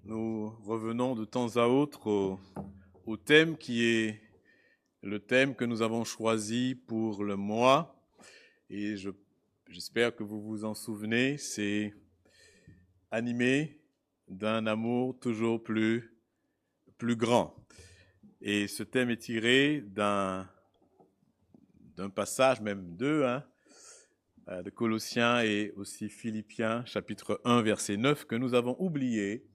Nous revenons de temps à autre au thème qui est le thème que nous avons choisi pour le mois. Et j'espère que vous vous en souvenez, c'est animé d'un amour toujours plus grand. Et ce thème est tiré d'un passage, même deux, de Colossiens et aussi Philippiens, chapitre 1, verset 9, que nous avons oublié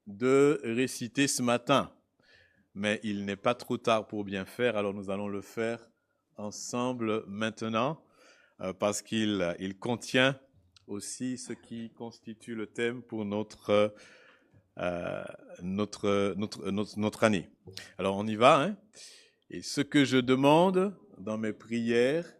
de réciter ce matin. Mais il n'est pas trop tard pour bien faire, alors nous allons le faire ensemble maintenant, parce qu'il contient aussi ce qui constitue le thème pour notre année. Alors on y va, hein? Et ce que je demande dans mes prières,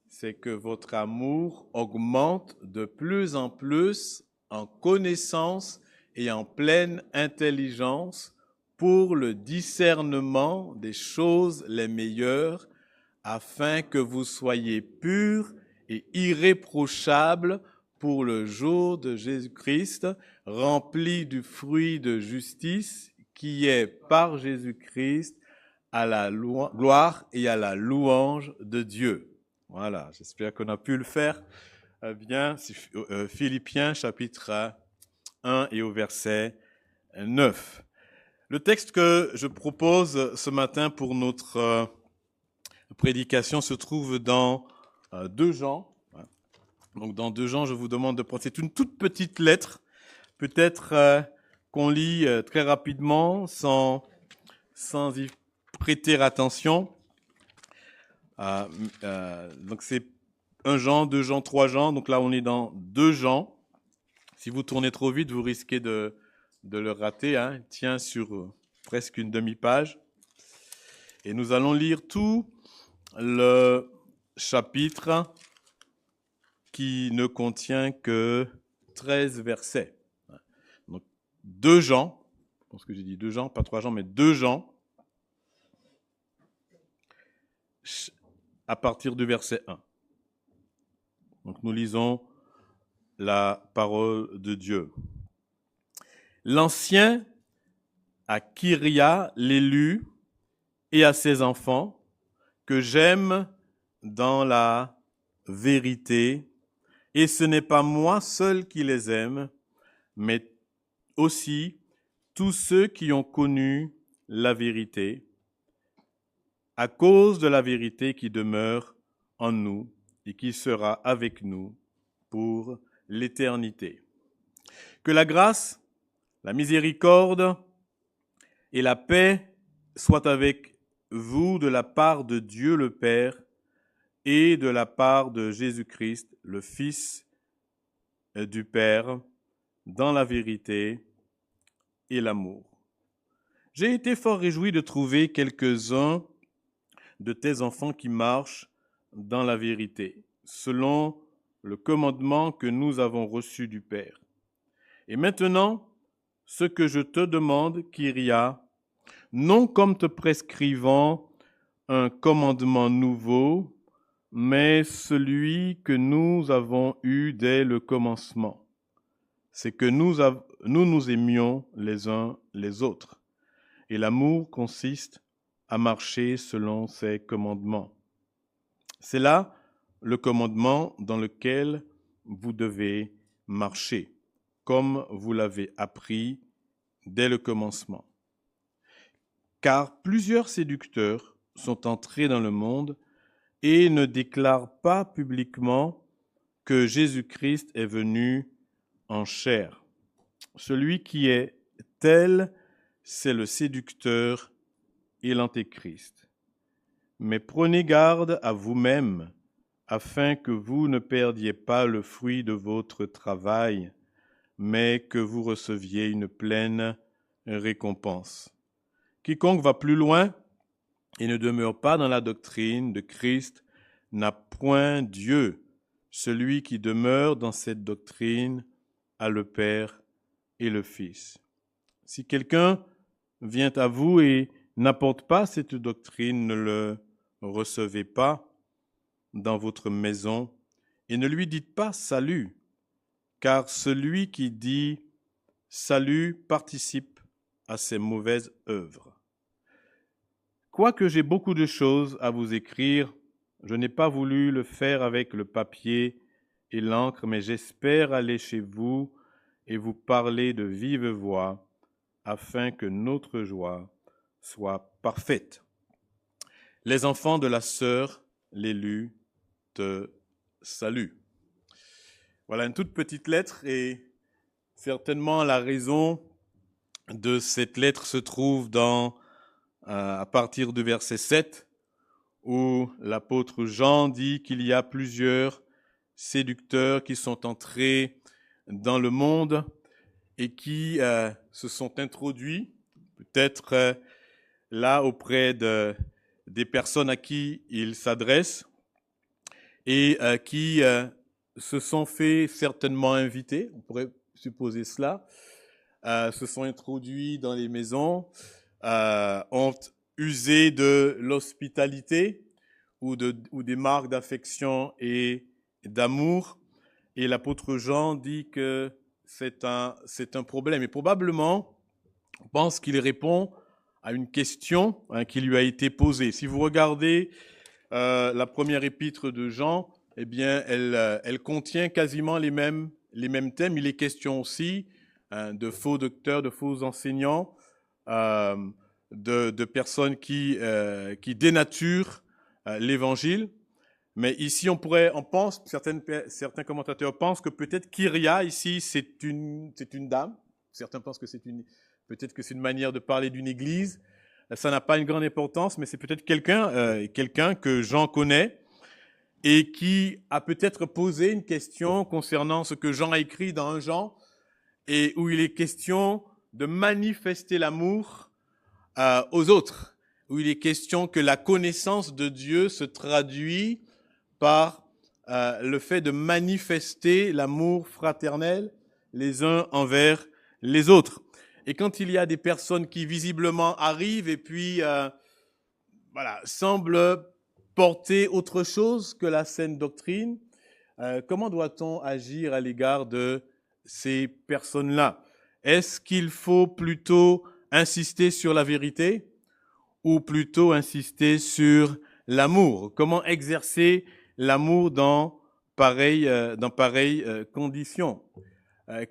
c'est que votre amour augmente de plus en plus en connaissance et en pleine intelligence pour le discernement des choses les meilleures, afin que vous soyez purs et irréprochables pour le jour de Jésus-Christ, remplis du fruit de justice qui est par Jésus-Christ à la gloire et à la louange de Dieu. Voilà, j'espère qu'on a pu le faire bien. Philippiens chapitre 1 et au verset 9. Le texte que je propose ce matin pour notre prédication se trouve dans 2 Jean. Donc dans 2 Jean, je vous demande de prendre, c'est une toute petite lettre, peut-être qu'on lit très rapidement sans y prêter attention. Donc c'est 1 Jean, 2 Jean, 3 Jean. Donc là, on est dans 2 Jean. Si vous tournez trop vite, vous risquez de le rater. Il tient sur presque une demi-page. Et nous allons lire tout le chapitre qui ne contient que 13 versets. Donc 2 Jean, je pense que j'ai dit 2 Jean, pas 3 Jean, mais 2 Jean, à partir du verset 1. Donc nous lisons la parole de Dieu. L'ancien à Kyria l'élu et à ses enfants, que j'aime dans la vérité, et ce n'est pas moi seul qui les aime, mais aussi tous ceux qui ont connu la vérité, à cause de la vérité qui demeure en nous et qui sera avec nous pour l'éternité. Que la grâce, la miséricorde et la paix soient avec vous de la part de Dieu le Père et de la part de Jésus-Christ, le Fils du Père, dans la vérité et l'amour. J'ai été fort réjoui de trouver quelques-uns de tes enfants qui marchent dans la vérité, selon le commandement que nous avons reçu du Père. Et maintenant, ce que je te demande, Kyria, non comme te prescrivant un commandement nouveau, mais celui que nous avons eu dès le commencement, c'est que nous aimions les uns les autres. Et l'amour consiste à marcher selon ses commandements. C'est là le commandement dans lequel vous devez marcher, comme vous l'avez appris dès le commencement. Car plusieurs séducteurs sont entrés dans le monde et ne déclarent pas publiquement que Jésus-Christ est venu en chair. Celui qui est tel, c'est le séducteur et l'antéchrist. Mais prenez garde à vous-même, afin que vous ne perdiez pas le fruit de votre travail, mais que vous receviez une pleine récompense. Quiconque va plus loin et ne demeure pas dans la doctrine de Christ n'a point Dieu. Celui qui demeure dans cette doctrine a le Père et le Fils. Si quelqu'un vient à vous et n'apporte pas cette doctrine, ne le recevez pas dans votre maison et ne lui dites pas salut, car celui qui dit salut participe à ses mauvaises œuvres. Quoique j'ai beaucoup de choses à vous écrire, je n'ai pas voulu le faire avec le papier et l'encre, mais j'espère aller chez vous et vous parler de vive voix, afin que notre joie soit parfaite. Les enfants de la sœur, l'élu, te saluent. Voilà une toute petite lettre et certainement la raison de cette lettre se trouve à partir du verset 7 où l'apôtre Jean dit qu'il y a plusieurs séducteurs qui sont entrés dans le monde et qui se sont introduits peut-être là auprès des personnes à qui il s'adresse et qui se sont fait certainement inviter, on pourrait supposer cela, se sont introduits dans les maisons, ont usé de l'hospitalité ou des marques d'affection et d'amour. Et l'apôtre Jean dit que c'est un problème. Et probablement, on pense qu'il répond à une question qui lui a été posée. Si vous regardez la première épître de Jean, eh bien, elle contient quasiment les mêmes thèmes. Il est question aussi de faux docteurs, de faux enseignants, de personnes qui dénaturent l'évangile. Mais ici, certains commentateurs pensent que peut-être Kyria ici, c'est une dame. Certains pensent que peut-être que c'est une manière de parler d'une église. Ça n'a pas une grande importance, mais c'est peut-être quelqu'un que Jean connaît et qui a peut-être posé une question concernant ce que Jean a écrit dans 1 Jean et où il est question de manifester l'amour aux autres, où il est question que la connaissance de Dieu se traduit par le fait de manifester l'amour fraternel les uns envers les autres. Et quand il y a des personnes qui visiblement arrivent et puis semblent porter autre chose que la saine doctrine, comment doit-on agir à l'égard de ces personnes-là? Est-ce qu'il faut plutôt insister sur la vérité ou plutôt insister sur l'amour? Comment exercer l'amour dans pareille condition?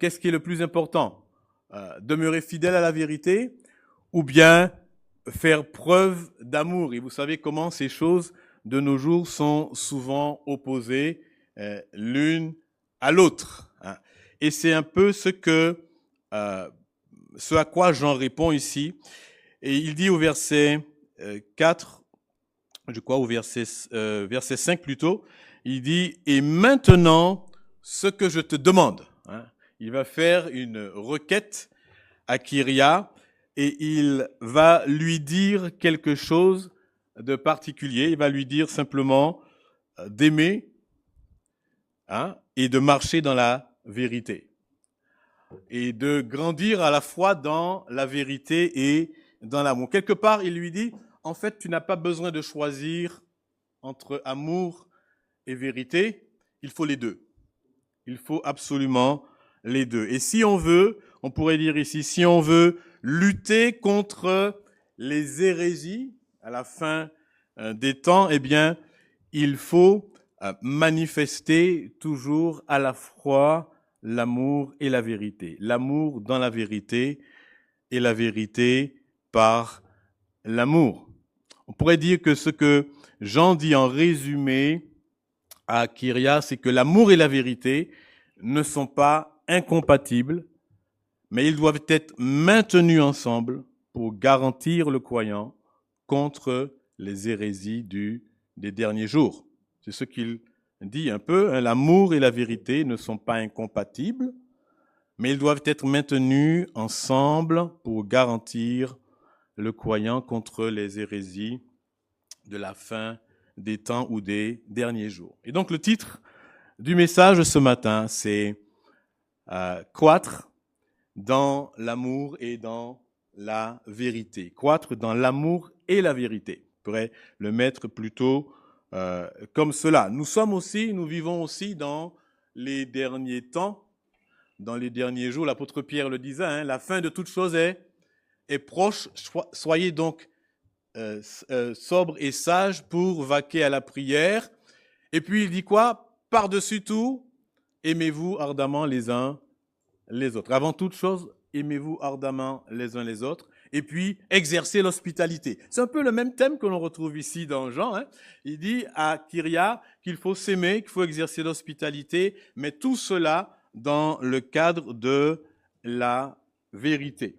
Qu'est-ce qui est le plus important? Demeurer fidèle à la vérité ou bien faire preuve d'amour? Et vous savez comment ces choses de nos jours sont souvent opposées l'une à l'autre. Et c'est un peu ce à quoi Jean répond ici. Et il dit au verset 4, je crois, au verset 5 plutôt, il dit « Et maintenant, ce que je te demande ». Il va faire une requête à Kyria et il va lui dire quelque chose de particulier. Il va lui dire simplement d'aimer et de marcher dans la vérité. Et de grandir à la fois dans la vérité et dans l'amour. Quelque part, il lui dit, en fait, tu n'as pas besoin de choisir entre amour et vérité, il faut les deux. Il faut absolument les deux. Et si on veut, on pourrait dire ici, si on veut lutter contre les hérésies à la fin des temps, eh bien, il faut manifester toujours à la fois l'amour et la vérité. L'amour dans la vérité et la vérité par l'amour. On pourrait dire que ce que Jean dit en résumé à Kyria, c'est que l'amour et la vérité ne sont pas incompatibles, mais ils doivent être maintenus ensemble pour garantir le croyant contre les hérésies des derniers jours. C'est ce qu'il dit un peu, l'amour et la vérité ne sont pas incompatibles, mais ils doivent être maintenus ensemble pour garantir le croyant contre les hérésies de la fin des temps ou des derniers jours. Et donc le titre du message ce matin, c'est croître dans l'amour et dans la vérité. Croître dans l'amour et la vérité. On pourrait le mettre plutôt comme cela. Nous vivons aussi dans les derniers temps, dans les derniers jours, l'apôtre Pierre le disait, hein, la fin de toute chose est proche. Soyez donc sobres et sages pour vaquer à la prière. Et puis il dit quoi? Par-dessus tout, aimez-vous ardemment les uns les autres. Avant toute chose, aimez-vous ardemment les uns les autres. Et puis, exercez l'hospitalité. C'est un peu le même thème que l'on retrouve ici dans Jean. Hein. Il dit à Kyria qu'il faut s'aimer, qu'il faut exercer l'hospitalité, mais tout cela dans le cadre de la vérité.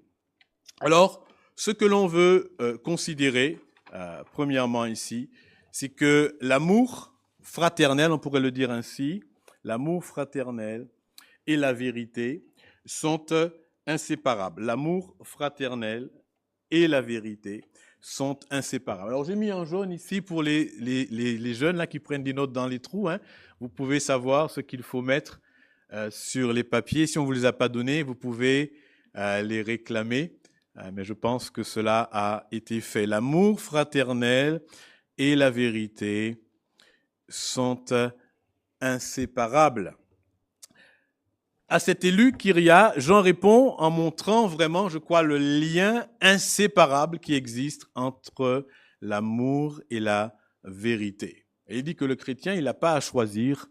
Alors, ce que l'on veut considérer, premièrement ici, c'est que l'amour fraternel, on pourrait le dire ainsi, l'amour fraternel et la vérité sont inséparables. L'amour fraternel et la vérité sont inséparables. Alors, j'ai mis en jaune ici pour les jeunes là qui prennent des notes dans les trous. Hein. Vous pouvez savoir ce qu'il faut mettre sur les papiers. Si on ne vous les a pas donnés, vous pouvez les réclamer. Mais je pense que cela a été fait. L'amour fraternel et la vérité sont inséparables. À cet élu, Kyria, Jean répond en montrant vraiment, je crois, le lien inséparable qui existe entre l'amour et la vérité. Et il dit que le chrétien, il n'a pas à choisir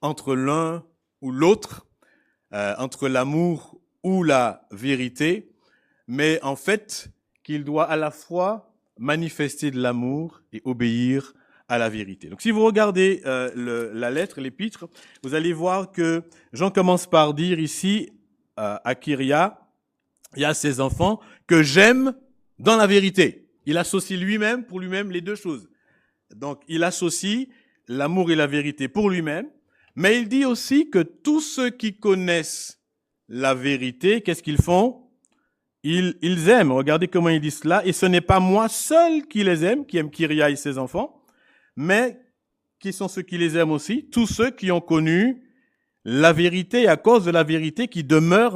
entre l'un ou l'autre, entre l'amour ou la vérité, mais en fait, qu'il doit à la fois manifester de l'amour et obéir à la vérité. Donc si vous regardez la lettre, l'épître, vous allez voir que Jean commence par dire ici à Kyria et à ses enfants que j'aime dans la vérité. Il associe lui-même, pour lui-même, les deux choses. Donc il associe l'amour et la vérité pour lui-même, mais il dit aussi que tous ceux qui connaissent la vérité, qu'est-ce qu'ils font? Ils aiment. Regardez comment il dit cela. Et ce n'est pas moi seul qui les aime, qui aime Kyria et ses enfants, mais qui sont ceux qui les aiment aussi? Tous ceux qui ont connu la vérité à cause de la vérité qui demeure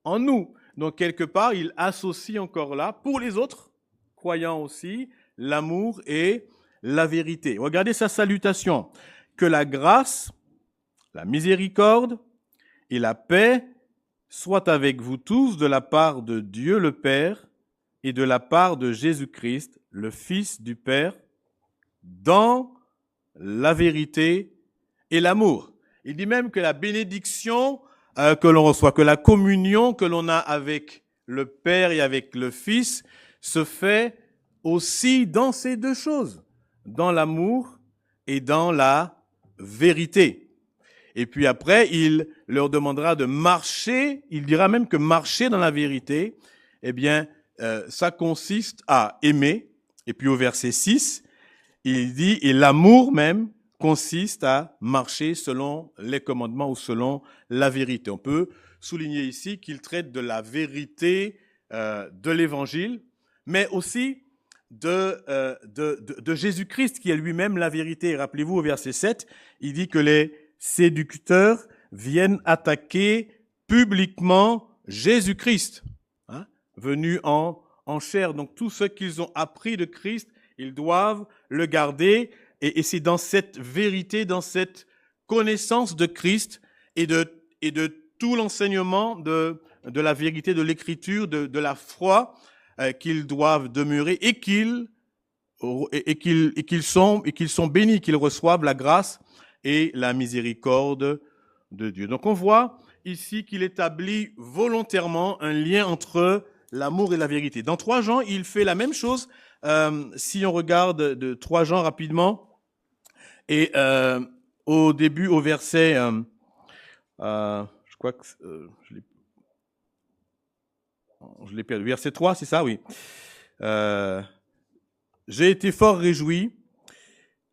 en nous. Donc, quelque part, il associe encore là, pour les autres croyants aussi, l'amour et la vérité. Regardez sa salutation. Que la grâce, la miséricorde et la paix soient avec vous tous de la part de Dieu le Père et de la part de Jésus-Christ, le Fils du Père, dans la vérité et l'amour. Il dit même que la bénédiction que l'on reçoit, que la communion que l'on a avec le Père et avec le Fils se fait aussi dans ces deux choses, dans l'amour et dans la vérité. Et puis après, il leur demandera de marcher, il dira même que marcher dans la vérité, eh bien, ça consiste à aimer. Et puis au verset 6, il dit, et l'amour même consiste à marcher selon les commandements ou selon la vérité. On peut souligner ici qu'il traite de la vérité de l'évangile, mais aussi de Jésus-Christ qui est lui-même la vérité. Rappelez-vous au verset 7, il dit que les séducteurs viennent attaquer publiquement Jésus-Christ, hein, venu en chair. Donc tout ce qu'ils ont appris de Christ, ils doivent le garder. Et c'est dans cette vérité, dans cette connaissance de Christ et de tout l'enseignement de la vérité de l'Écriture, de la foi, qu'ils doivent demeurer et qu'ils sont bénis, qu'ils reçoivent la grâce et la miséricorde de Dieu. Donc on voit ici qu'il établit volontairement un lien entre l'amour et la vérité. Dans 3 Jean, il fait la même chose. Si on regarde de 3 Jean rapidement, et au début, au verset, je crois que je l'ai perdu, verset 3, c'est ça, oui. J'ai été fort réjoui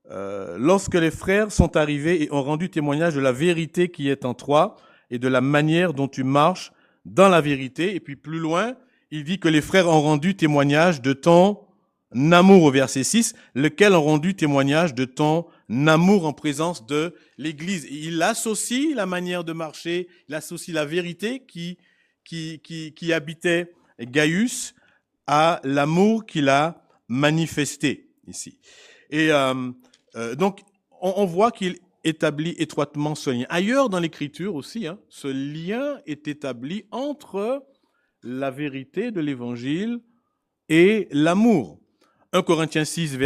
lorsque les frères sont arrivés et ont rendu témoignage de la vérité qui est en toi et de la manière dont tu marches dans la vérité. Et puis plus loin, il dit que les frères ont rendu témoignage de ton amour au verset 6, lequel ont rendu témoignage de ton amour en présence de l'Église. Et il associe la manière de marcher, il associe la vérité qui habitait Gaius à l'amour qu'il a manifesté ici. Et donc, on voit qu'il établit étroitement ce lien. Ailleurs dans l'Écriture aussi, ce lien est établi entre la vérité de l'Évangile et l'amour. 1 Corinthiens 6,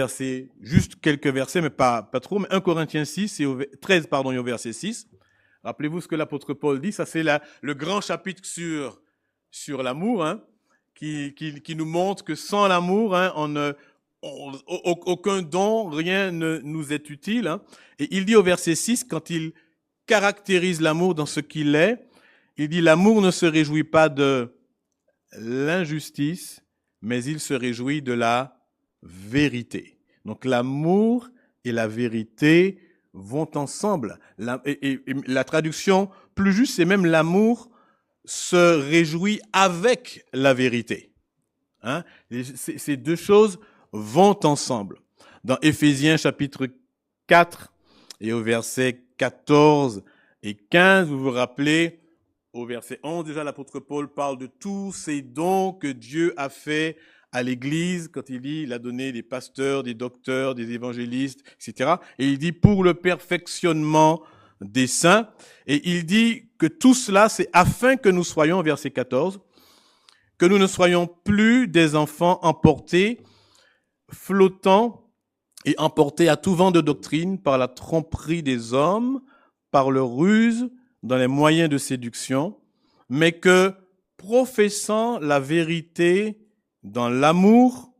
juste quelques versets, mais pas trop, mais 1 Corinthiens 6, 13, et au verset 6. Rappelez-vous ce que l'apôtre Paul dit, ça c'est le grand chapitre sur l'amour, qui nous montre que sans l'amour, aucun don, rien ne nous est utile. Et il dit au verset 6, quand il caractérise l'amour dans ce qu'il est, il dit « L'amour ne se réjouit pas de l'injustice, mais il se réjouit de la vérité. » Donc l'amour et la vérité vont ensemble. Et la traduction plus juste, c'est même l'amour se réjouit avec la vérité. Ces deux choses vont ensemble. Dans Éphésiens chapitre 4 et au verset 14 et 15, vous vous rappelez, au verset 11, déjà l'apôtre Paul parle de tous ces dons que Dieu a fait à l'Église, quand il dit, il a donné des pasteurs, des docteurs, des évangélistes, etc. Et il dit pour le perfectionnement des saints. Et il dit que tout cela, c'est afin que nous soyons, verset 14, que nous ne soyons plus des enfants emportés, flottants et emportés à tout vent de doctrine par la tromperie des hommes, par leur ruse dans les moyens de séduction, mais que, professant la vérité dans l'amour,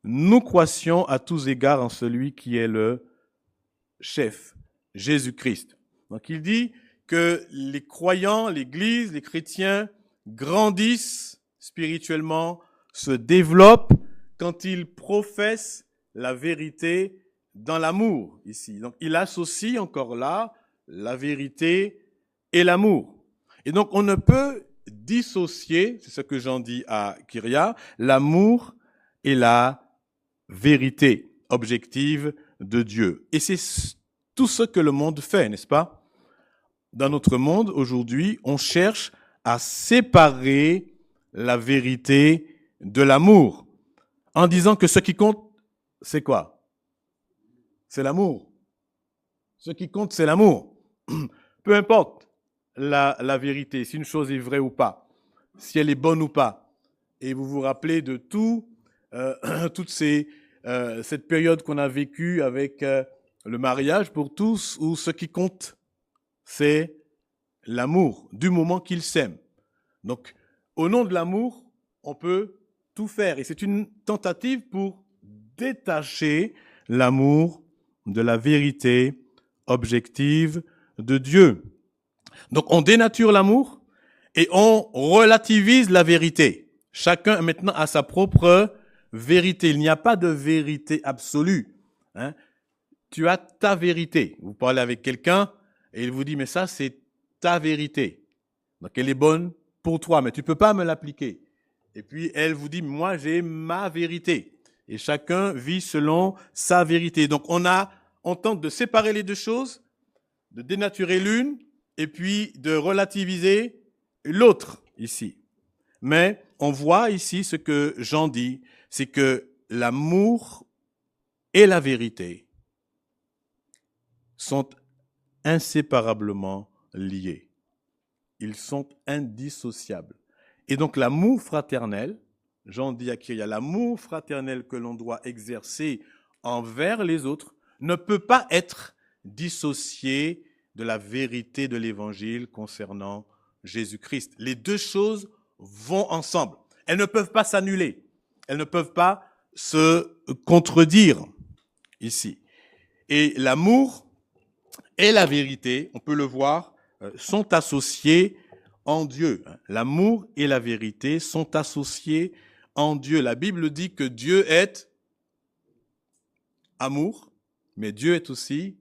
nous croissions à tous égards en celui qui est le chef, Jésus-Christ. Donc il dit que les croyants, l'Église, les chrétiens grandissent spirituellement, se développent quand ils professent la vérité dans l'amour ici. Donc il associe encore là la vérité et l'amour. Et donc on ne peut dissocier, c'est ce que j'en dis à Kyria, l'amour et la vérité objective de Dieu. Et c'est tout ce que le monde fait, n'est-ce pas? Dans notre monde, aujourd'hui, on cherche à séparer la vérité de l'amour en disant que ce qui compte, c'est quoi? C'est l'amour. Ce qui compte, c'est l'amour. Peu importe la vérité, si une chose est vraie ou pas, si elle est bonne ou pas. Et vous vous rappelez de toute cette période qu'on a vécue avec le mariage pour tous, où ce qui compte, c'est l'amour, du moment qu'ils s'aiment. Donc, au nom de l'amour, on peut tout faire. Et c'est une tentative pour détacher l'amour de la vérité objective de Dieu. Donc, on dénature l'amour et on relativise la vérité. Chacun maintenant a sa propre vérité. Il n'y a pas de vérité absolue. Tu as ta vérité. Vous parlez avec quelqu'un et il vous dit, mais ça, c'est ta vérité. Donc, elle est bonne pour toi, mais tu peux pas me l'appliquer. Et puis, elle vous dit, moi, j'ai ma vérité. Et chacun vit selon sa vérité. Donc, on tente de séparer les deux choses, de dénaturer l'une, et puis de relativiser l'autre ici. Mais on voit ici ce que Jean dit, c'est que l'amour et la vérité sont inséparablement liés. Ils sont indissociables. Et donc l'amour fraternel, Jean dit à Kyria, l'amour fraternel que l'on doit exercer envers les autres ne peut pas être dissocié de la vérité de l'Évangile concernant Jésus-Christ. Les deux choses vont ensemble. Elles ne peuvent pas s'annuler. Elles ne peuvent pas se contredire ici. Et l'amour et la vérité, on peut le voir, sont associés en Dieu. L'amour et la vérité sont associés en Dieu. La Bible dit que Dieu est amour, mais Dieu est aussi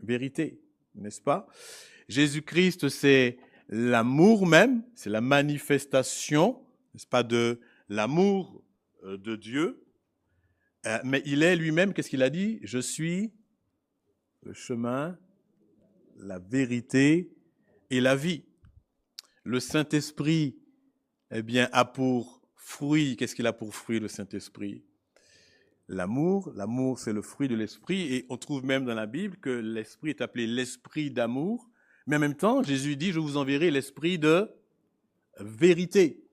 vérité, n'est-ce pas? Jésus-Christ, c'est l'amour même, c'est la manifestation, n'est-ce pas, de l'amour de Dieu. Mais il est lui-même, qu'est-ce qu'il a dit? Je suis le chemin, la vérité et la vie. Le Saint-Esprit, eh bien, a pour fruit, qu'est-ce qu'il a pour fruit, le Saint-Esprit? l'amour. L'amour, c'est le fruit de l'esprit. Et on trouve même dans la Bible que l'esprit est appelé l'esprit d'amour. Mais en même temps, Jésus dit, je vous enverrai l'esprit de vérité.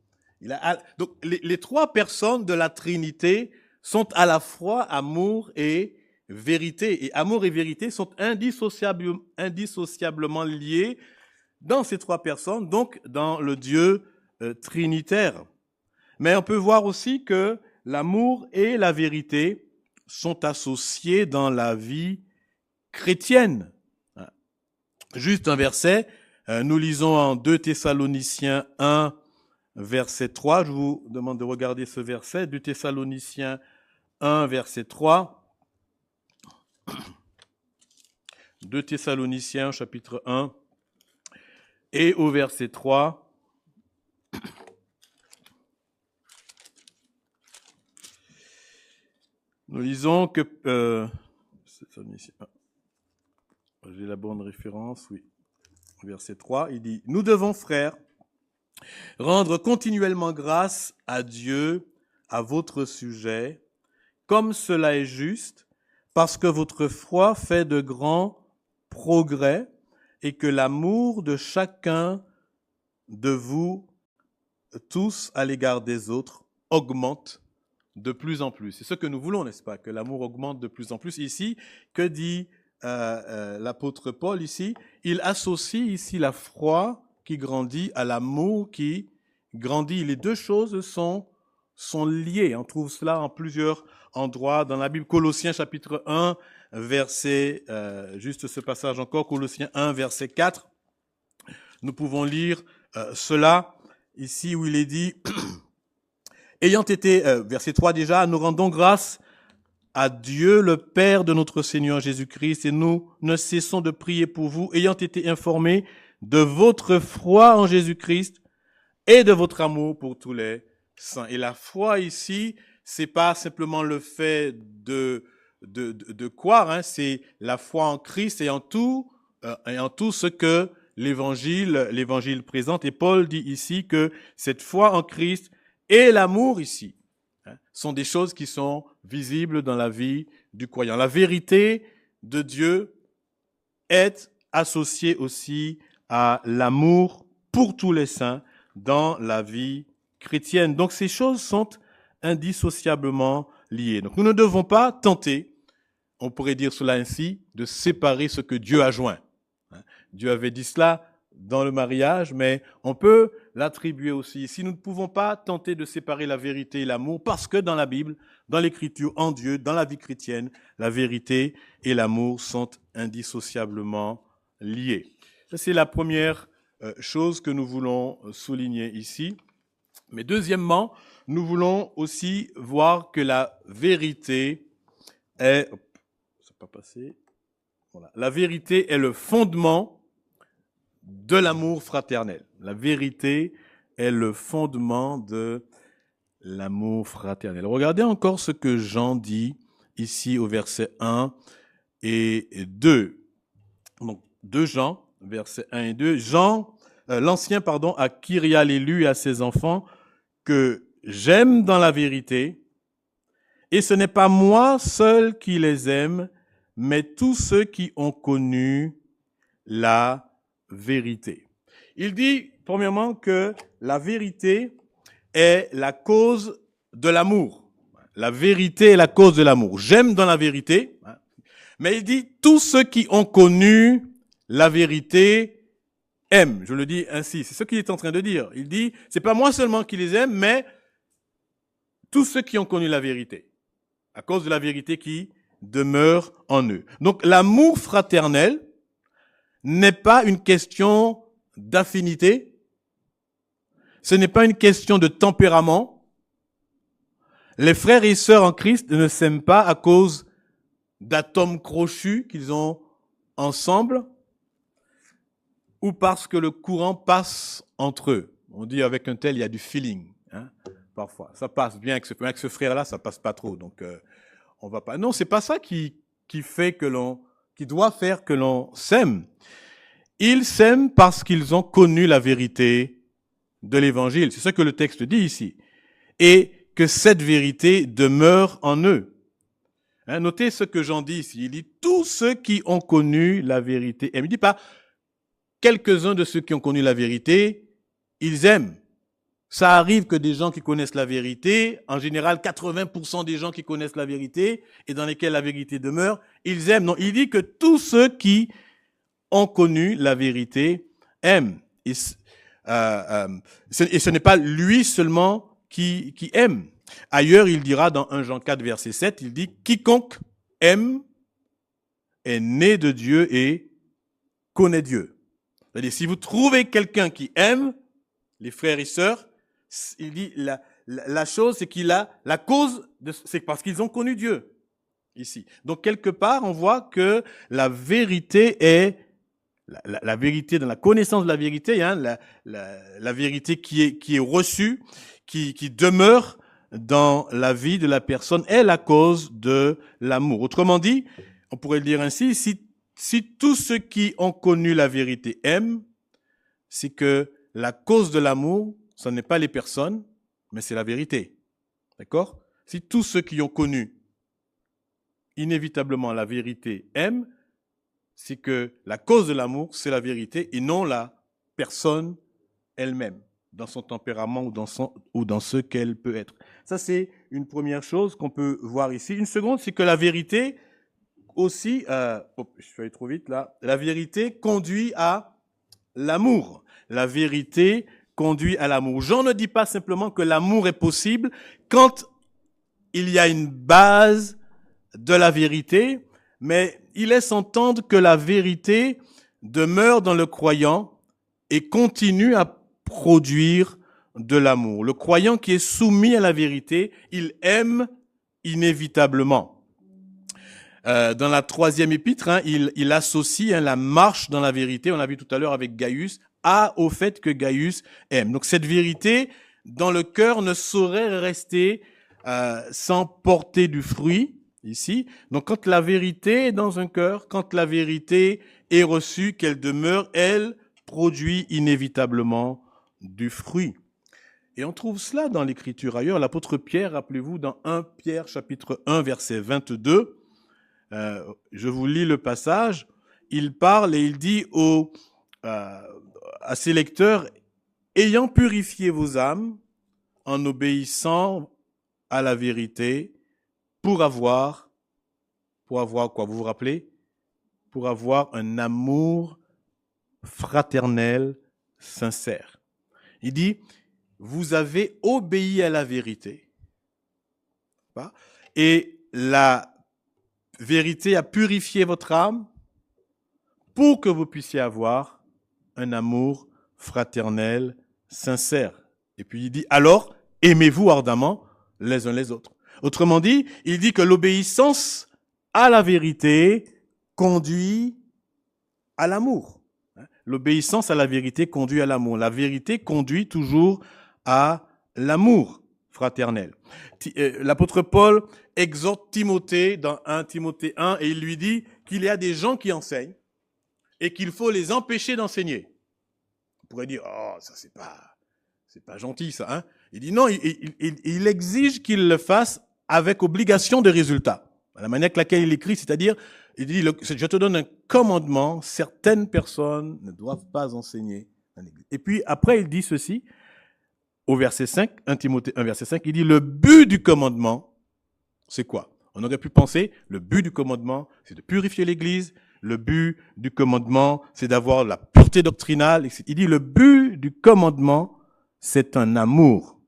Donc, les trois personnes de la Trinité sont à la fois amour et vérité. Et amour et vérité sont indissociablement liés dans ces trois personnes, donc dans le Dieu trinitaire. Mais on peut voir aussi que l'amour et la vérité sont associés dans la vie chrétienne. Juste un verset, nous lisons en 2 Thessaloniciens 1, verset 3. Je vous demande de regarder ce verset, 2 Thessaloniciens 1, verset 3. 2 Thessaloniciens, chapitre 1, et au verset 3. Nous lisons que... j'ai la bonne référence, oui. Verset 3, il dit, « Nous devons, frères, rendre continuellement grâce à Dieu à votre sujet, comme cela est juste, parce que votre foi fait de grands progrès et que l'amour de chacun de vous tous à l'égard des autres augmente de plus en plus. » C'est ce que nous voulons, n'est-ce pas? Que l'amour augmente de plus en plus. Ici, que dit l'apôtre Paul ici? Il associe ici la foi qui grandit à l'amour qui grandit. Les deux choses sont liées. On trouve cela en plusieurs endroits dans la Bible. Colossiens chapitre 1, verset, juste ce passage encore, Colossiens 1, verset 4. Nous pouvons lire cela ici où il est dit, ayant été, verset 3 déjà, nous rendons grâce à Dieu, le Père de notre Seigneur Jésus-Christ, et nous ne cessons de prier pour vous, ayant été informés de votre foi en Jésus-Christ et de votre amour pour tous les saints. Et la foi ici, c'est pas simplement le fait de croire, hein, c'est la foi en Christ et en tout ce que l'évangile présente. Et Paul dit ici que cette foi en Christ et l'amour ici sont des choses qui sont visibles dans la vie du croyant. La vérité de Dieu est associée aussi à l'amour pour tous les saints dans la vie chrétienne. Donc ces choses sont indissociablement liées. Donc nous ne devons pas tenter, on pourrait dire cela ainsi, de séparer ce que Dieu a joint. Dieu avait dit cela dans le mariage, mais on peut l'attribuer aussi ici. Nous ne pouvons pas tenter de séparer la vérité et l'amour parce que dans la Bible, dans l'Écriture, en Dieu, dans la vie chrétienne, la vérité et l'amour sont indissociablement liés. Ça, c'est la première chose que nous voulons souligner ici. Mais deuxièmement, nous voulons aussi voir que la vérité est... Ça n'a pas passé. Voilà. La vérité est le fondement de l'amour fraternel. La vérité est le fondement de l'amour fraternel. Regardez encore ce que Jean dit ici au verset 1 et 2. Donc, 2 Jean, versets 1 et 2. Jean, l'ancien, à Kyria l'élu et à ses enfants, que j'aime dans la vérité, et ce n'est pas moi seul qui les aime, mais tous ceux qui ont connu la vérité. Il dit, premièrement, que la vérité est la cause de l'amour. La vérité est la cause de l'amour. J'aime dans la vérité, mais il dit, tous ceux qui ont connu la vérité aiment. Je le dis ainsi, c'est ce qu'il est en train de dire. Il dit, c'est pas moi seulement qui les aime, mais tous ceux qui ont connu la vérité, à cause de la vérité qui demeure en eux. Donc, l'amour fraternel n'est pas une question d'affinité, ce n'est pas une question de tempérament. Les frères et sœurs en Christ ne s'aiment pas à cause d'atomes crochus qu'ils ont ensemble ou parce que le courant passe entre eux. On dit avec un tel, il y a du feeling, hein, parfois. Ça passe bien avec ce frère-là, ça passe pas trop, donc on va pas. Non, c'est pas ça qui doit faire que l'on s'aime. Ils s'aiment parce qu'ils ont connu la vérité de l'Évangile. C'est ce que le texte dit ici. Et que cette vérité demeure en eux. Hein, notez ce que Jean dit ici. Il dit tous ceux qui ont connu la vérité aiment. Il ne dit pas quelques-uns de ceux qui ont connu la vérité, ils aiment. Ça arrive que des gens qui connaissent la vérité, en général 80% des gens qui connaissent la vérité et dans lesquels la vérité demeure, ils aiment. Non, il dit que tous ceux qui ont connu la vérité aiment. Et ce n'est pas lui seulement qui aime. Ailleurs, il dira dans 1 Jean 4, verset 7, il dit « Quiconque aime est né de Dieu et connaît Dieu ». C'est-à-dire, si vous trouvez quelqu'un qui aime, les frères et sœurs, il dit la chose, c'est qu'il a la cause, c'est parce qu'ils ont connu Dieu ici. Donc, quelque part, on voit que la vérité est la vérité, dans la connaissance de la vérité, hein, la vérité qui est reçue, qui demeure dans la vie de la personne, est la cause de l'amour. Autrement dit, on pourrait le dire ainsi, si tous ceux qui ont connu la vérité aiment, c'est que la cause de l'amour, ce n'est pas les personnes, mais c'est la vérité. D'accord? Si tous ceux qui ont connu inévitablement la vérité aiment, c'est que la cause de l'amour, c'est la vérité et non la personne elle-même, dans son tempérament ou dans ce qu'elle peut être. Ça, c'est une première chose qu'on peut voir ici. Une seconde, c'est que la vérité aussi, je suis allé trop vite là, la vérité conduit à l'amour. La vérité conduit à l'amour. Jean ne dit pas simplement que l'amour est possible quand il y a une base de la vérité, mais il laisse entendre que la vérité demeure dans le croyant et continue à produire de l'amour. Le croyant qui est soumis à la vérité, il aime inévitablement. Dans la 3e épître, hein, il associe la marche dans la vérité, on l'a vu tout à l'heure avec Gaius, au fait que Gaius aime. Donc cette vérité, dans le cœur, ne saurait rester sans porter du fruit, ici. Donc quand la vérité est dans un cœur, quand la vérité est reçue, qu'elle demeure, elle produit inévitablement du fruit. Et on trouve cela dans l'Écriture ailleurs. L'apôtre Pierre, rappelez-vous, dans 1 Pierre chapitre 1, verset 22, je vous lis le passage, il parle et il dit à ses lecteurs, ayant purifié vos âmes en obéissant à la vérité, pour avoir quoi, vous vous rappelez? Pour avoir un amour fraternel, sincère. Il dit, vous avez obéi à la vérité. Et la vérité a purifié votre âme pour que vous puissiez avoir un amour fraternel, sincère. Et puis il dit, alors, aimez-vous ardemment les uns les autres. Autrement dit, il dit que l'obéissance à la vérité conduit à l'amour. L'obéissance à la vérité conduit à l'amour. La vérité conduit toujours à l'amour fraternel. L'apôtre Paul exhorte Timothée dans 1 Timothée 1 et il lui dit qu'il y a des gens qui enseignent et qu'il faut les empêcher d'enseigner. On pourrait dire, oh, ça c'est pas gentil ça, hein. Il dit non, il exige qu'il le fasse avec obligation de résultat. La manière avec laquelle il écrit, c'est-à-dire, il dit, je te donne un commandement, certaines personnes ne doivent pas enseigner en église. Et puis après, il dit ceci, au verset 5, 1 Timothée 1, verset 5, il dit, le but du commandement, c'est quoi? On aurait pu penser, le but du commandement, c'est de purifier l'église, le but du commandement, c'est d'avoir la pureté doctrinale. Il dit, le but du commandement, c'est un amour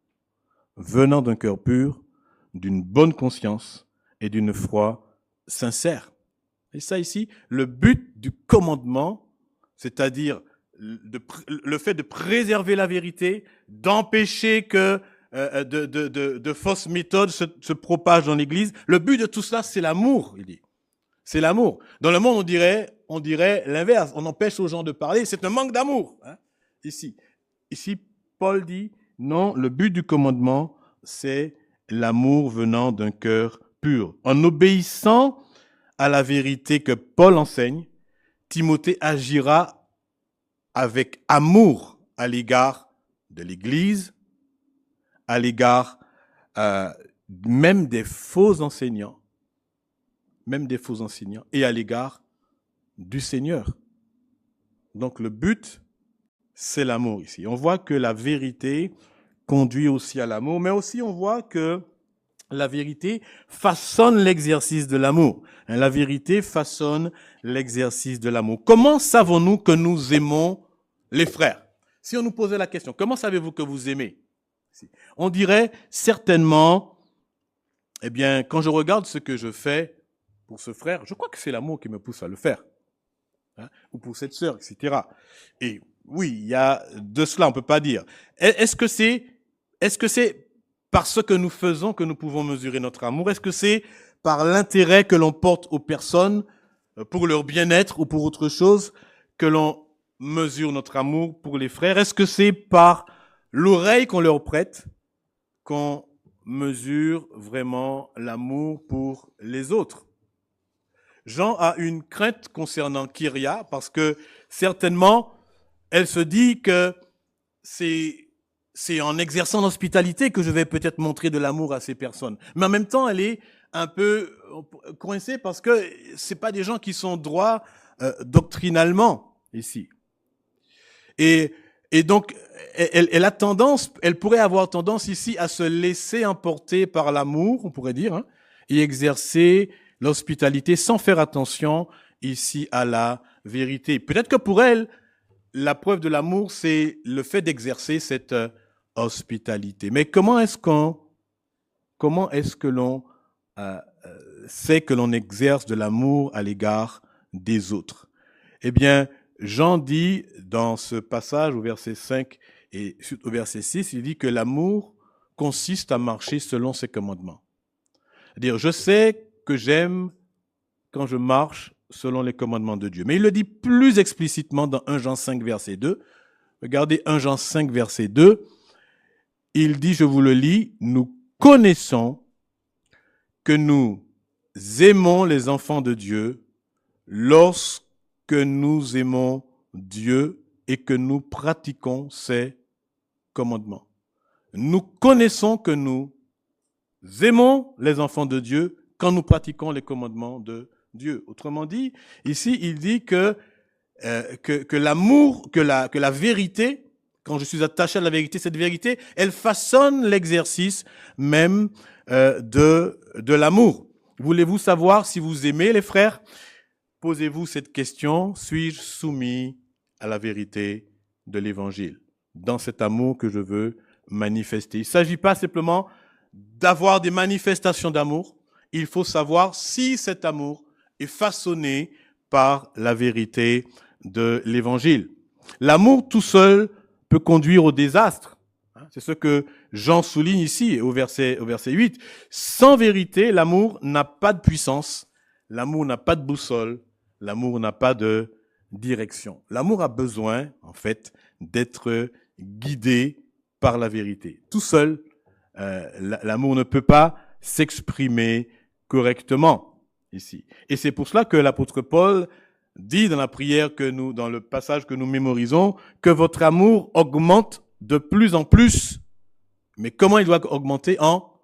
venant d'un cœur pur, d'une bonne conscience et d'une foi sincère. Et ça ici, le but du commandement, c'est-à-dire le fait de préserver la vérité, d'empêcher que de fausses méthodes se propagent dans l'Église. Le but de tout cela, c'est l'amour, il dit. C'est l'amour. Dans le monde, on dirait l'inverse. On empêche aux gens de parler. C'est un manque d'amour. Hein, ici, Paul dit, non, le but du commandement, c'est l'amour venant d'un cœur pur. En obéissant à la vérité que Paul enseigne, Timothée agira avec amour à l'égard de l'Église, à l'égard même des faux enseignants, même des faux enseignants, et à l'égard du Seigneur. Donc le but, c'est l'amour ici. On voit que la vérité conduit aussi à l'amour, mais aussi on voit que la vérité façonne l'exercice de l'amour. La vérité façonne l'exercice de l'amour. Comment savons-nous que nous aimons les frères? Si on nous posait la question, comment savez-vous que vous aimez? On dirait certainement, eh bien, quand je regarde ce que je fais pour ce frère, je crois que c'est l'amour qui me pousse à le faire. Ou pour cette sœur, etc. Et oui, il y a de cela, on ne peut pas dire. Est-ce que c'est parce que nous faisons que nous pouvons mesurer notre amour? Est-ce que c'est par l'intérêt que l'on porte aux personnes pour leur bien-être ou pour autre chose que l'on mesure notre amour pour les frères? Est-ce que c'est par l'oreille qu'on leur prête qu'on mesure vraiment l'amour pour les autres? Jean a une crainte concernant Kyria parce que certainement elle se dit que c'est en exerçant l'hospitalité que je vais peut-être montrer de l'amour à ces personnes. Mais en même temps, elle est un peu coincée parce que c'est pas des gens qui sont droits doctrinalement ici. Et donc, elle pourrait avoir tendance ici à se laisser emporter par l'amour, on pourrait dire, et exercer l'hospitalité sans faire attention ici à la vérité. Peut-être que pour elle, la preuve de l'amour, c'est le fait d'exercer cette hospitalité. Mais comment est-ce que l'on sait que l'on exerce de l'amour à l'égard des autres? Eh bien, Jean dit dans ce passage au verset 5 et au verset 6, il dit que l'amour consiste à marcher selon ses commandements. C'est-à-dire, je sais que j'aime quand je marche selon les commandements de Dieu. Mais il le dit plus explicitement dans 1 Jean 5, verset 2. Regardez 1 Jean 5, verset 2. Il dit, je vous le lis, nous connaissons que nous aimons les enfants de Dieu lorsque nous aimons Dieu et que nous pratiquons ses commandements. Nous connaissons que nous aimons les enfants de Dieu quand nous pratiquons les commandements de Dieu. Autrement dit, ici, il dit que l'amour, que la vérité, quand je suis attaché à la vérité, cette vérité, elle façonne l'exercice même de l'amour. Voulez-vous savoir si vous aimez les frères? Posez-vous cette question, suis-je soumis à la vérité de l'Évangile dans cet amour que je veux manifester? Il ne s'agit pas simplement d'avoir des manifestations d'amour, il faut savoir si cet amour est façonné par la vérité de l'Évangile. L'amour tout seul peut conduire au désastre. C'est ce que Jean souligne ici au verset 8. Sans vérité, l'amour n'a pas de puissance, l'amour n'a pas de boussole, l'amour n'a pas de direction. L'amour a besoin, en fait, d'être guidé par la vérité. Tout seul, l'amour ne peut pas s'exprimer correctement ici. Et c'est pour cela que l'apôtre Paul dit dans la prière dans le passage que nous mémorisons, que votre amour augmente de plus en plus. Mais comment il doit augmenter? En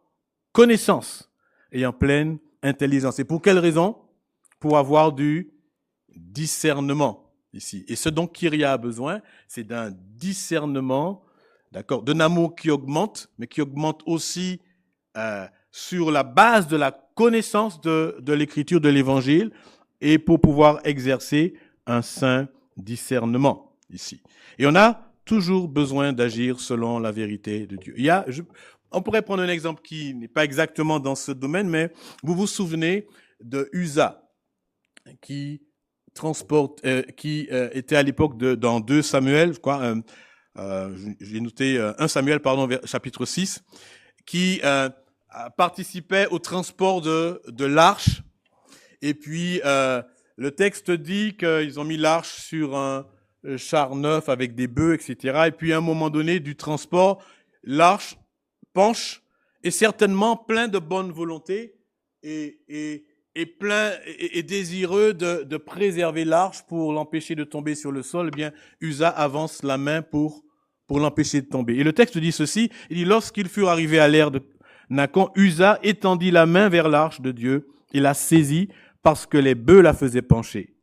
connaissance et en pleine intelligence. Et pour quelle raison? Pour avoir du discernement ici. Et ce dont Kyria a besoin, c'est d'un discernement, d'accord, d'un amour qui augmente, mais qui augmente aussi sur la base de la connaissance de l'Écriture, de l'Évangile, et pour pouvoir exercer un saint discernement ici. Et on a toujours besoin d'agir selon la vérité de Dieu. On pourrait prendre un exemple qui n'est pas exactement dans ce domaine, mais vous vous souvenez de Uza, qui était à l'époque dans 2 Samuel, je crois, j'ai noté 1 Samuel, chapitre 6, qui participait au transport de l'arche. Et puis, le texte dit qu'ils ont mis l'arche sur un char neuf avec des bœufs, etc. Et puis, à un moment donné du transport, l'arche penche, et certainement plein de bonne volonté et désireux de préserver l'arche pour l'empêcher de tomber sur le sol. Eh bien, Uza avance la main pour l'empêcher de tomber. Et le texte dit ceci, il dit, lorsqu'ils furent arrivés à l'ère de Nacon, Uza étendit la main vers l'arche de Dieu et la saisit parce que les bœufs la faisaient pencher.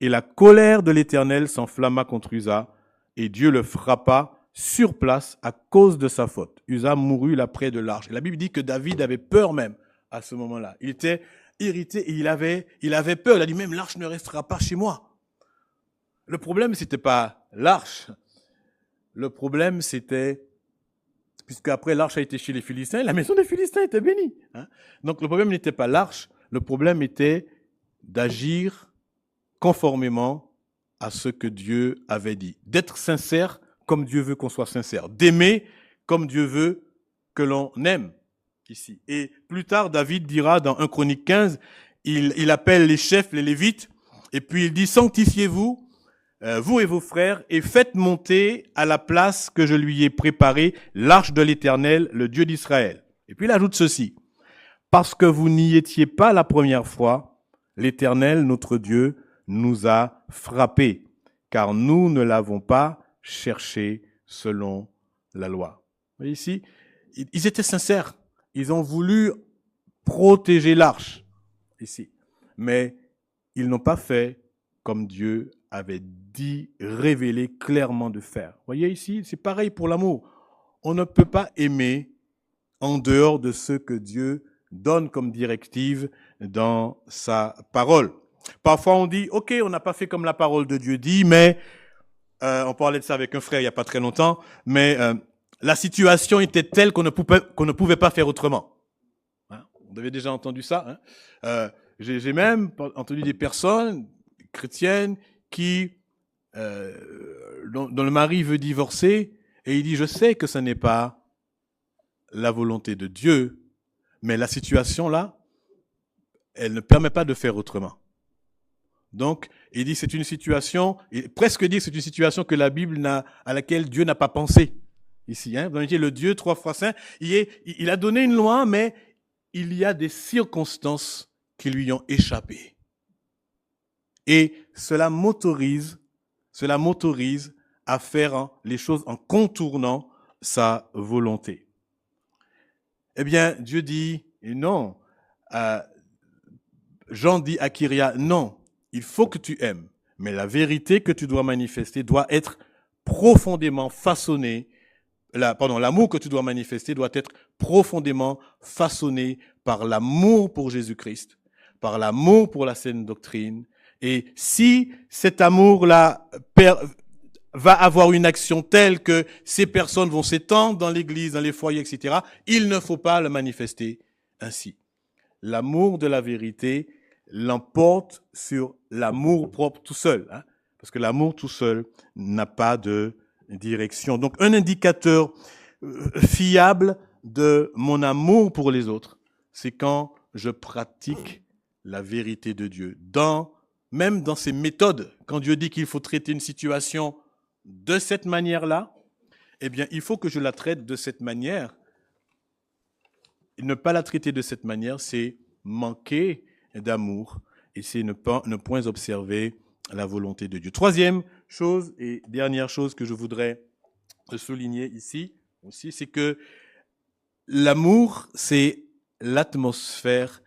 Et la colère de l'Éternel s'enflamma contre Uza, et Dieu le frappa sur place à cause de sa faute. Uza mourut là près de l'arche. Et la Bible dit que David avait peur même à ce moment-là. Il était irrité et il avait peur. Il a dit même l'arche ne restera pas chez moi. Le problème, c'était pas l'arche. Le problème, c'était, puisque après l'arche a été chez les Philistins, la maison des Philistins était bénie. Donc le problème n'était pas l'arche. Le problème était d'agir conformément à ce que Dieu avait dit. D'être sincère comme Dieu veut qu'on soit sincère. D'aimer comme Dieu veut que l'on aime ici. Et plus tard, David dira dans 1 Chronique 15, il appelle les chefs, les Lévites, et puis il dit, sanctifiez-vous, vous et vos frères, et faites monter à la place que je lui ai préparée l'arche de l'Éternel, le Dieu d'Israël. Et puis il ajoute ceci, parce que vous n'y étiez pas la première fois, l'Éternel, notre Dieu, nous a frappés, car nous ne l'avons pas cherché selon la loi. Vous voyez ici, ils étaient sincères. Ils ont voulu protéger l'arche ici. Mais ils n'ont pas fait comme Dieu avait dit, révélé clairement de faire. Vous voyez ici, c'est pareil pour l'amour. On ne peut pas aimer en dehors de ce que Dieu donne comme directive dans sa parole. Parfois on dit, ok, on n'a pas fait comme la parole de Dieu dit, mais on parlait de ça avec un frère il n'y a pas très longtemps, mais la situation était telle qu'on ne pouvait pas faire autrement. Vous avez déjà entendu ça. J'ai même entendu des personnes chrétiennes qui, dont le mari veut divorcer, et il dit, je sais que ce n'est pas la volonté de Dieu, mais la situation là, elle ne permet pas de faire autrement. Donc, il dit c'est une situation, il presque dit c'est une situation que la Bible à laquelle Dieu n'a pas pensé. Ici, vous voyez, le Dieu 3 fois saint, il a donné une loi, mais il y a des circonstances qui lui ont échappé. Et cela m'autorise à faire les choses en contournant sa volonté. Eh bien, Dieu dit non. Jean dit à Kyria, non. Il faut que tu aimes, mais la vérité que tu dois manifester doit être profondément façonnée. L'amour que tu dois manifester doit être profondément façonné par l'amour pour Jésus-Christ, par l'amour pour la saine doctrine. Et si cet amour-là va avoir une action telle que ces personnes vont s'étendre dans l'église, dans les foyers, etc., il ne faut pas le manifester ainsi. L'amour de la vérité l'emporte sur l'amour propre tout seul, parce que l'amour tout seul n'a pas de direction. Donc un indicateur fiable de mon amour pour les autres, c'est quand je pratique la vérité de Dieu. Même dans ses méthodes, quand Dieu dit qu'il faut traiter une situation de cette manière-là, eh bien il faut que je la traite de cette manière. Et ne pas la traiter de cette manière, c'est manquer d'amour et c'est ne point observer la volonté de Dieu. Troisième chose et dernière chose que je voudrais souligner ici aussi, c'est que l'amour, c'est l'atmosphère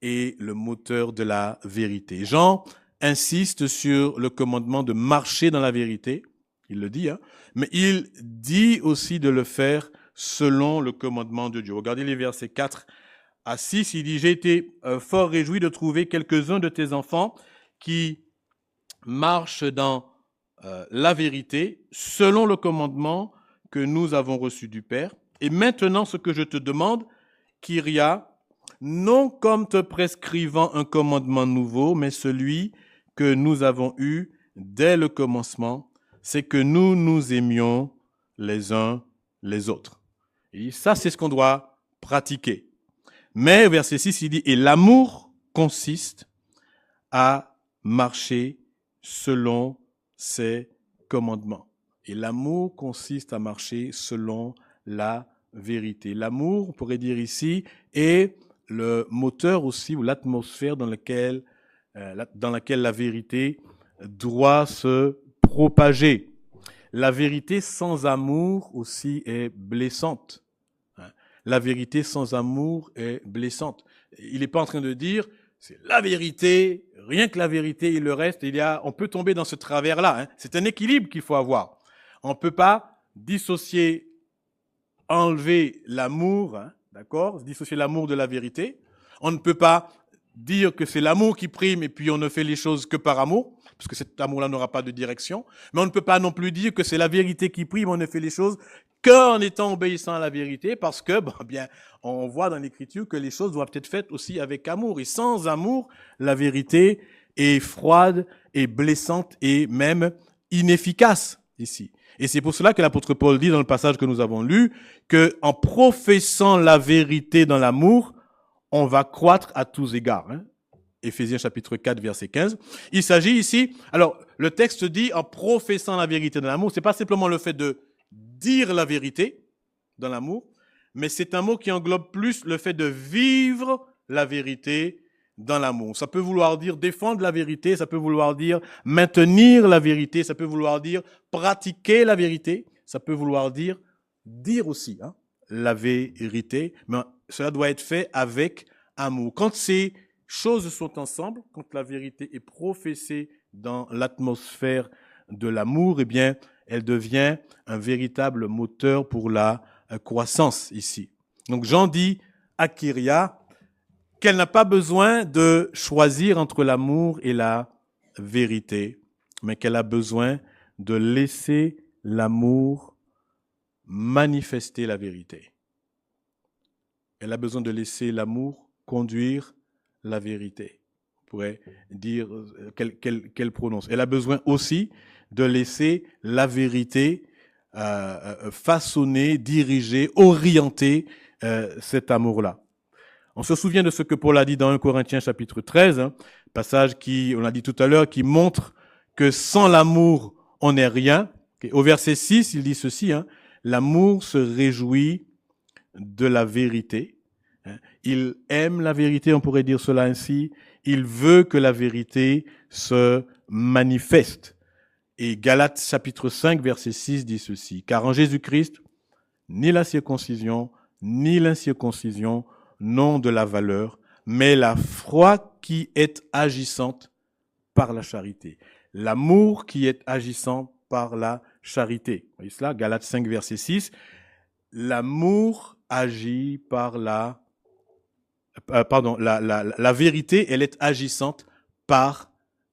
et le moteur de la vérité. Jean insiste sur le commandement de marcher dans la vérité, il le dit, mais il dit aussi de le faire selon le commandement de Dieu. Regardez les versets 4 à 6, il dit, j'ai été fort réjoui de trouver quelques-uns de tes enfants qui marchent dans la vérité, selon le commandement que nous avons reçu du Père. Et maintenant, ce que je te demande, Kyria, non comme te prescrivant un commandement nouveau, mais celui que nous avons eu dès le commencement, c'est que nous nous aimions les uns les autres. Et ça, c'est ce qu'on doit pratiquer. Mais, verset 6, il dit, et l'amour consiste à marcher selon ses commandements. Et l'amour consiste à marcher selon la vérité. L'amour, on pourrait dire ici, est le moteur aussi, ou l'atmosphère dans laquelle la vérité doit se propager. La vérité sans amour aussi est blessante. La vérité sans amour est blessante. Il n'est pas en train de dire c'est la vérité, rien que la vérité et le reste, on peut tomber dans ce travers-là. Hein. C'est un équilibre qu'il faut avoir. On ne peut pas dissocier, enlever l'amour, hein, d'accord, dissocier l'amour de la vérité. On ne peut pas dire que c'est l'amour qui prime et puis on ne fait les choses que par amour, parce que cet amour-là n'aura pas de direction. Mais on ne peut pas non plus dire que c'est la vérité qui prime, on ne fait les choses qu'en étant obéissant à la vérité, parce que, on voit dans l'Écriture que les choses doivent être faites aussi avec amour. Et sans amour, la vérité est froide et blessante et même inefficace ici. Et c'est pour cela que l'apôtre Paul dit dans le passage que nous avons lu que en professant la vérité dans l'amour, on va croître à tous égards. Hein. Éphésiens chapitre 4, verset 15. Il s'agit ici, alors le texte dit en professant la vérité dans l'amour, c'est pas simplement le fait de dire la vérité dans l'amour, mais c'est un mot qui englobe plus le fait de vivre la vérité dans l'amour. Ça peut vouloir dire défendre la vérité, ça peut vouloir dire maintenir la vérité, ça peut vouloir dire pratiquer la vérité, ça peut vouloir dire aussi la vérité, mais cela doit être fait avec amour. Quand ces choses sont ensemble, quand la vérité est professée dans l'atmosphère de l'amour, eh bien, elle devient un véritable moteur pour la croissance ici. Donc Jean dit à Kyria qu'elle n'a pas besoin de choisir entre l'amour et la vérité, mais qu'elle a besoin de laisser l'amour manifester la vérité. Elle a besoin de laisser l'amour conduire la vérité. On pourrait dire qu'elle prononce. Elle a besoin aussi de laisser la vérité façonner, diriger, orienter cet amour-là. On se souvient de ce que Paul a dit dans 1 Corinthiens chapitre 13, passage qui, on l'a dit tout à l'heure, qui montre que sans l'amour, on n'est rien. Au verset 6, il dit ceci, l'amour se réjouit de la vérité. Il aime la vérité, on pourrait dire cela ainsi. Il veut que la vérité se manifeste. Et Galates chapitre 5, verset 6 dit ceci. Car en Jésus-Christ, ni la circoncision, ni l'incirconcision n'ont de la valeur, mais la foi qui est agissante par la charité. L'amour qui est agissant par la charité. Vous voyez cela? Galates 5, verset 6. L'amour agit par la vérité, elle est agissante par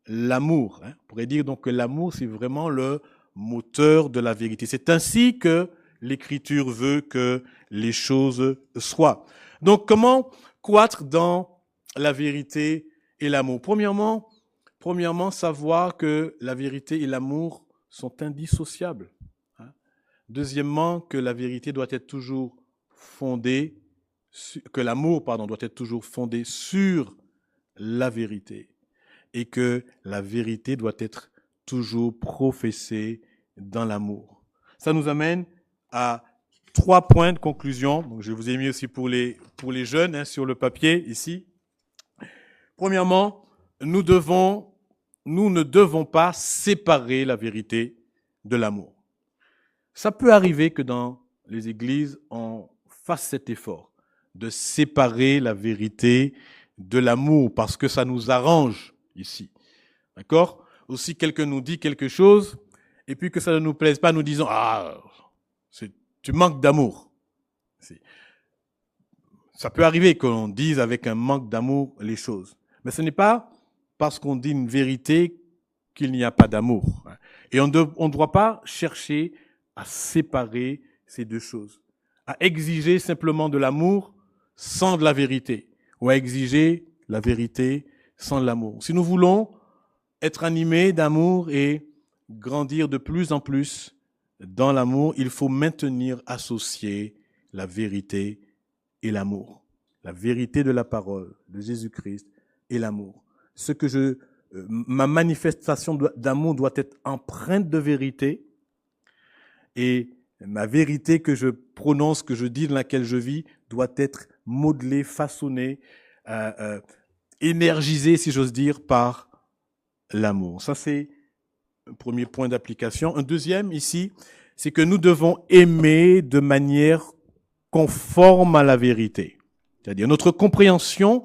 l'amour. On pourrait dire donc que l'amour, c'est vraiment le moteur de la vérité. C'est ainsi que l'Écriture veut que les choses soient. Donc, comment croître dans la vérité et l'amour? Premièrement, savoir que la vérité et l'amour sont indissociables. Deuxièmement, que la vérité doit être toujours fondée, que l'amour, doit être toujours fondé sur la vérité. Et que la vérité doit être toujours professée dans l'amour. Ça nous amène à 3 points de conclusion. Donc, je vous ai mis aussi pour les jeunes sur le papier ici. Premièrement, nous ne devons pas séparer la vérité de l'amour. Ça peut arriver que dans les églises, on fasse cet effort de séparer la vérité de l'amour parce que ça nous arrange ici. D'accord? Aussi, quelqu'un nous dit quelque chose et puis que ça ne nous plaise pas, nous disons « Ah, tu manques d'amour. » Ça peut arriver qu'on dise avec un manque d'amour les choses. Mais ce n'est pas parce qu'on dit une vérité qu'il n'y a pas d'amour. Et on ne doit pas chercher à séparer ces deux choses, à exiger simplement de l'amour sans de la vérité, ou à exiger la vérité sans de l'amour. Si nous voulons être animés d'amour et grandir de plus en plus dans l'amour, il faut maintenir associé la vérité et l'amour. La vérité de la parole de Jésus-Christ et l'amour. Ma manifestation d'amour doit être empreinte de vérité et ma vérité que je prononce, que je dis, dans laquelle je vis, doit être modelée, façonnée, énergisée, si j'ose dire, par l'amour. Ça, c'est un premier point d'application. Un deuxième, ici, c'est que nous devons aimer de manière conforme à la vérité. C'est-à-dire, notre compréhension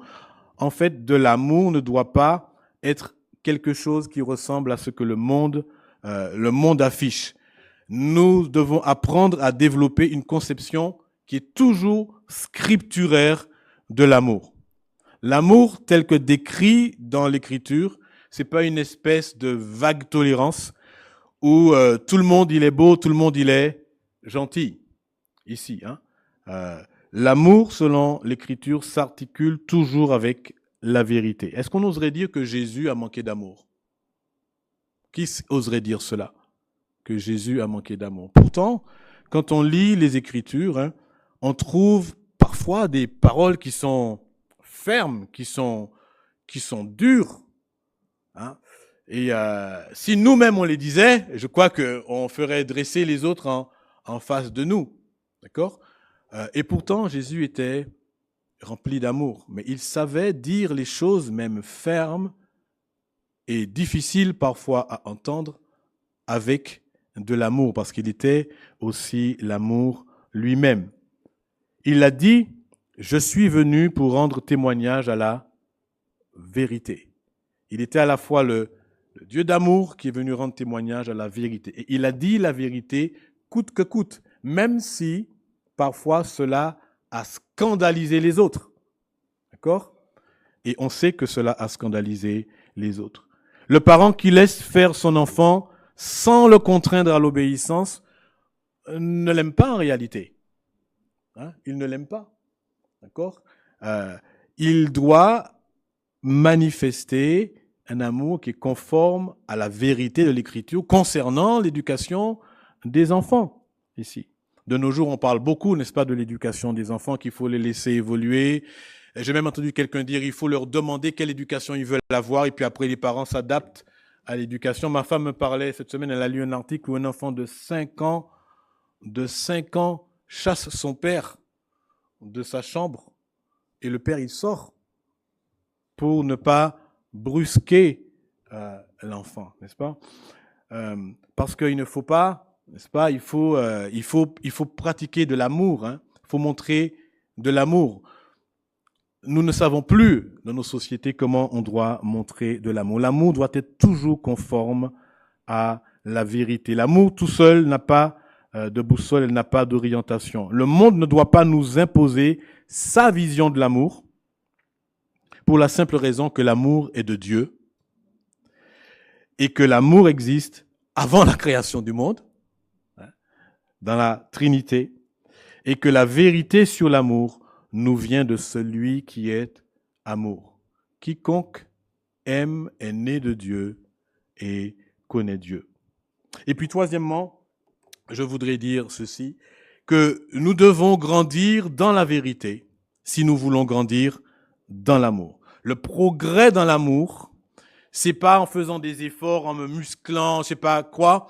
en fait, de l'amour ne doit pas être quelque chose qui ressemble à ce que le monde affiche. Nous devons apprendre à développer une conception qui est toujours scripturaire de l'amour. L'amour tel que décrit dans l'Écriture, c'est pas une espèce de vague tolérance où tout le monde il est beau, tout le monde il est gentil. Ici, l'amour, selon l'Écriture, s'articule toujours avec la vérité. Est-ce qu'on oserait dire que Jésus a manqué d'amour? Qui oserait dire cela? Que Jésus a manqué d'amour. Pourtant, quand on lit les Écritures, on trouve parfois des paroles qui sont fermes, qui sont dures. Et si nous-mêmes on les disait, je crois qu'on ferait dresser les autres en face de nous. D'accord? Et pourtant, Jésus était rempli d'amour. Mais il savait dire les choses même fermes et difficiles parfois à entendre avec de l'amour, parce qu'il était aussi l'amour lui-même. Il a dit, je suis venu pour rendre témoignage à la vérité. Il était à la fois le Dieu d'amour qui est venu rendre témoignage à la vérité. Et il a dit la vérité coûte que coûte, même si parfois cela a scandalisé les autres. D'accord? Et on sait que cela a scandalisé les autres. Le parent qui laisse faire son enfant sans le contraindre à l'obéissance ne l'aime pas en réalité. Il ne l'aime pas. D'accord? Il doit manifester un amour qui est conforme à la vérité de l'Écriture concernant l'éducation des enfants, ici. De nos jours, on parle beaucoup, n'est-ce pas, de l'éducation des enfants, qu'il faut les laisser évoluer. J'ai même entendu quelqu'un dire qu'il faut leur demander quelle éducation ils veulent avoir, et puis après, les parents s'adaptent à l'éducation. Ma femme me parlait cette semaine, elle a lu un article où un enfant de 5 ans chasse son père de sa chambre, et le père, il sort pour ne pas brusquer l'enfant, n'est-ce pas? Parce qu'il ne faut pas, n'est-ce pas? Il faut pratiquer de l'amour, Il faut montrer de l'amour. Nous ne savons plus dans nos sociétés comment on doit montrer de l'amour. L'amour doit être toujours conforme à la vérité. L'amour tout seul n'a pas de boussole, elle n'a pas d'orientation. Le monde ne doit pas nous imposer sa vision de l'amour, pour la simple raison que l'amour est de Dieu et que l'amour existe avant la création du monde, dans la Trinité, et que la vérité sur l'amour nous vient de celui qui est amour. Quiconque aime est né de Dieu et connaît Dieu. Et puis troisièmement, je voudrais dire ceci, que nous devons grandir dans la vérité si nous voulons grandir dans l'amour. Le progrès dans l'amour, c'est pas en faisant des efforts, en me musclant, je sais pas quoi,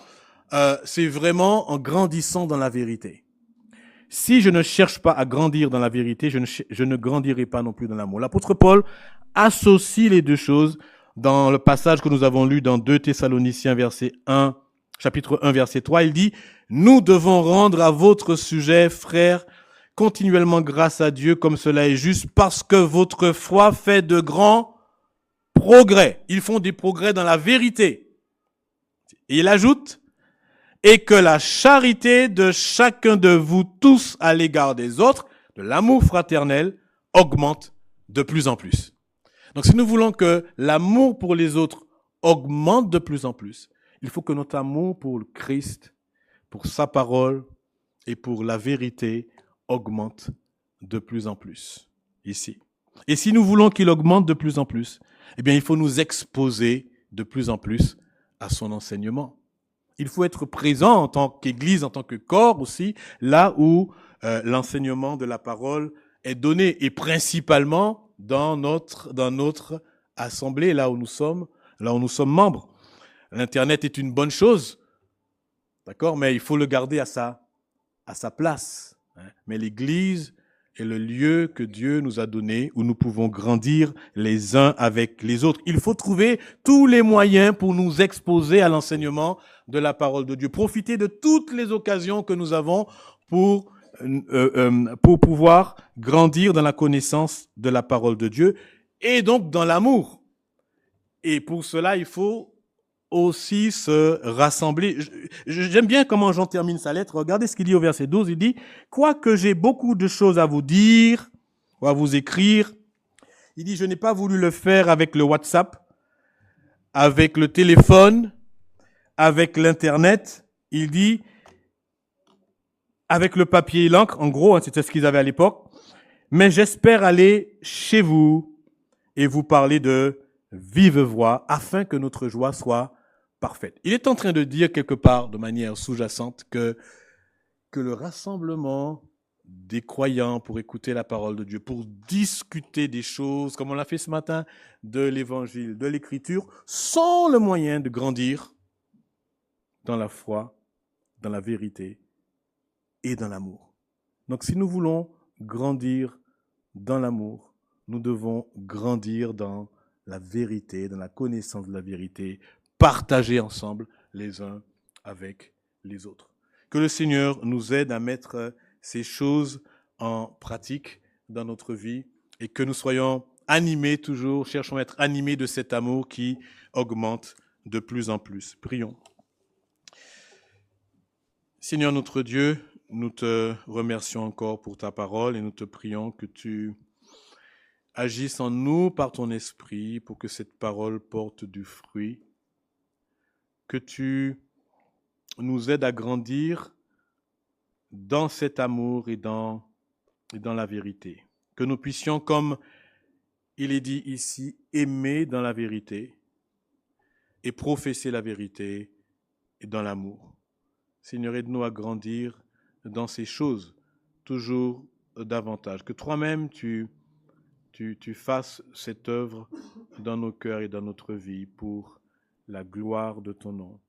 c'est vraiment en grandissant dans la vérité. Si je ne cherche pas à grandir dans la vérité, je ne grandirai pas non plus dans l'amour. L'apôtre Paul associe les deux choses dans le passage que nous avons lu dans 2 Thessaloniciens chapitre 1, verset 3. Il dit, « Nous devons rendre à votre sujet, frères, continuellement grâce à Dieu comme cela est juste, parce que votre foi fait de grands progrès. » Ils font des progrès dans la vérité. Et il ajoute, et que la charité de chacun de vous tous à l'égard des autres, de l'amour fraternel, augmente de plus en plus. Donc si nous voulons que l'amour pour les autres augmente de plus en plus, il faut que notre amour pour le Christ, pour sa parole et pour la vérité augmente de plus en plus ici. Et si nous voulons qu'il augmente de plus en plus, eh bien il faut nous exposer de plus en plus à son enseignement. Il faut être présent en tant qu'Église, en tant que corps aussi, là où l'enseignement de la parole est donné, et principalement dans notre assemblée, là où nous sommes membres. L'Internet est une bonne chose, d'accord, mais il faut le garder à sa place. Mais l'Église est le lieu que Dieu nous a donné où nous pouvons grandir les uns avec les autres. Il faut trouver tous les moyens pour nous exposer à l'enseignement de la parole de Dieu. Profiter de toutes les occasions que nous avons pour pouvoir grandir dans la connaissance de la parole de Dieu. et donc dans l'amour. Et pour cela, il faut aussi se rassembler. J'aime bien comment Jean termine sa lettre. Regardez ce qu'il dit au verset 12. Il dit, « Quoique j'ai beaucoup de choses à vous dire ou à vous écrire, il dit, je n'ai pas voulu le faire avec le WhatsApp, avec le téléphone, avec l'Internet. » Il dit, avec le papier et l'encre, en gros, c'était ce qu'ils avaient à l'époque. Mais j'espère aller chez vous et vous parler de vive voix afin que notre joie soit parfaite. Il est en train de dire quelque part de manière sous-jacente que le rassemblement des croyants pour écouter la parole de Dieu, pour discuter des choses, comme on l'a fait ce matin, de l'évangile, de l'écriture, sont le moyen de grandir dans la foi, dans la vérité et dans l'amour. Donc si nous voulons grandir dans l'amour, nous devons grandir dans la vérité, dans la connaissance de la vérité, partager ensemble les uns avec les autres. Que le Seigneur nous aide à mettre ces choses en pratique dans notre vie et que nous soyons animés toujours, cherchons à être animés de cet amour qui augmente de plus en plus. Prions. Seigneur notre Dieu, nous te remercions encore pour ta parole et nous te prions que tu agisses en nous par ton esprit pour que cette parole porte du fruit, que tu nous aides à grandir dans cet amour et dans la vérité, que nous puissions, comme il est dit ici, aimer dans la vérité et professer la vérité et dans l'amour. Seigneur, aide-nous à grandir dans ces choses toujours davantage, que toi-même tu fasses cette œuvre dans nos cœurs et dans notre vie pour la gloire de ton nom.